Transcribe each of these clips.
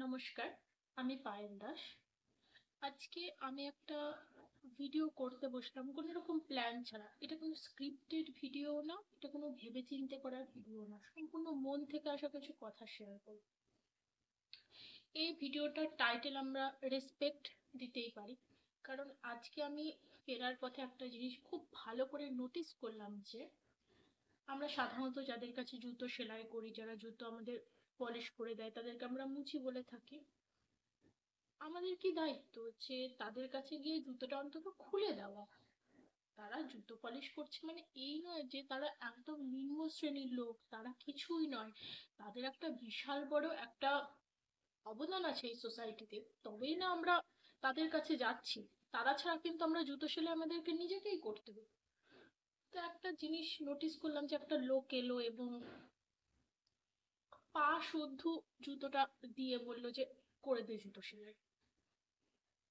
নমস্কার, আমি পায়েল দাস। আজকে আমি একটা ভিডিও করতে বসলাম কোনো রকম প্ল্যান ছাড়া। এটা কোনো স্ক্রিপ্টেড ভিডিও না, এটা কোনো ভেবেচিন্তে করার ভিডিও না, সম্পূর্ণ মন থেকে আসা কিছু কথা শেয়ার করব। এই ভিডিওটার টাইটেল আমরা রেসপেক্ট দিতেই পারি, কারণ আজকে আমি ফেরার পথে একটা জিনিস খুব ভালো করে নোটিস করলাম যে আমরা সাধারণত যাদের কাছে জুতো সেলাই করি, যারা জুতো আমাদের পলিশ করে দেয়, তাদেরকে আমরা মুচি বলে থাকি। আমাদের কি দায়িত্ব যে তাদের কাছে গিয়ে জুতোটা অন্তত খুলে দেওয়া। তারা জুতো পলিশ করছে মানে এই নয় যে তারা একদম নিম্ন শ্রেণীর লোক, তারা কিছুই নয়। তাদের একটা বিশাল বড় একটা অবদান আছে এই সোসাইটিতে, তবেই না আমরা তাদের কাছে যাচ্ছি। তারা ছাড়া কিন্তু আমরা জুতো সেলাই আমাদেরকে নিজেকেই করতে হবে। তো একটা জিনিস নোটিস করলাম যে একটা লোক এলো এবং পা শুদ্ধ জুতোটা দিয়ে বললো যে করে দে জুতো সেলাই,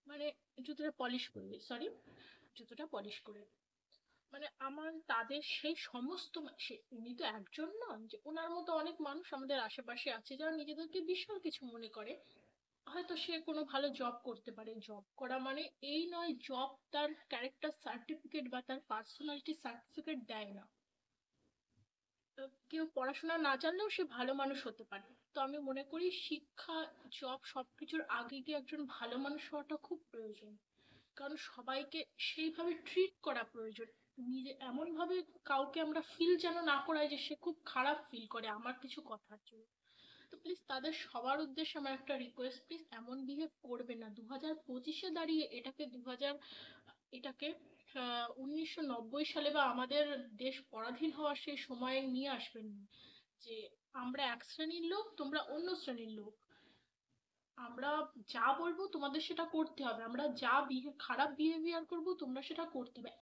মানে জুতোটা পলিশ করবে, সরি, জুতোটা পলিশ করে। মানে আমার তাদের সেই সমস্ত উনি তো একজন নন, যে ওনার মতো অনেক মানুষ আমাদের আশেপাশে আছে যারা নিজেদেরকে বিশাল কিছু মনে করে। হয়তো সে কোনো ভালো জব করতে পারে, জব করা মানে এই নয় জব তার ক্যারেক্টার সার্টিফিকেট বা তার পার্সোনালিটি সার্টিফিকেট দেয় না। কেউ পড়াশোনা না জানলেও সে ভালো মানুষ হতে পারে। তো আমি মনে করি শিক্ষা, জব সবকিছুর আগে গিয়ে একজন ভালো মানুষ হওয়াটা খুব প্রয়োজন। কারণ সবাইকে সেইভাবে ট্রিট করা প্রয়োজন। নিজে এমন ভাবে কাউকে আমরা ফিল যেন না করাই যে সে খুব খারাপ ফিল করে আমার কিছু কথার জন্য। তো প্লিজ তাদের সবার উদ্দেশ্যে আমার একটা রিকোয়েস্ট, প্লিজ এমন বিহেভ করবে না। 2025-এ দাঁড়িয়ে এটাকে 1990 সালে বা আমাদের দেশ পরাধীন হওয়ার সেই সময়ে নিয়ে আসবেন না যে আমরা এক শ্রেণীর লোক, তোমরা অন্য শ্রেণীর লোক। আমরা যা বলবো তোমাদের সেটা করতে হবে, আমরা যা খারাপ বিহেভিয়ার করবো তোমরা সেটা করতে হবে।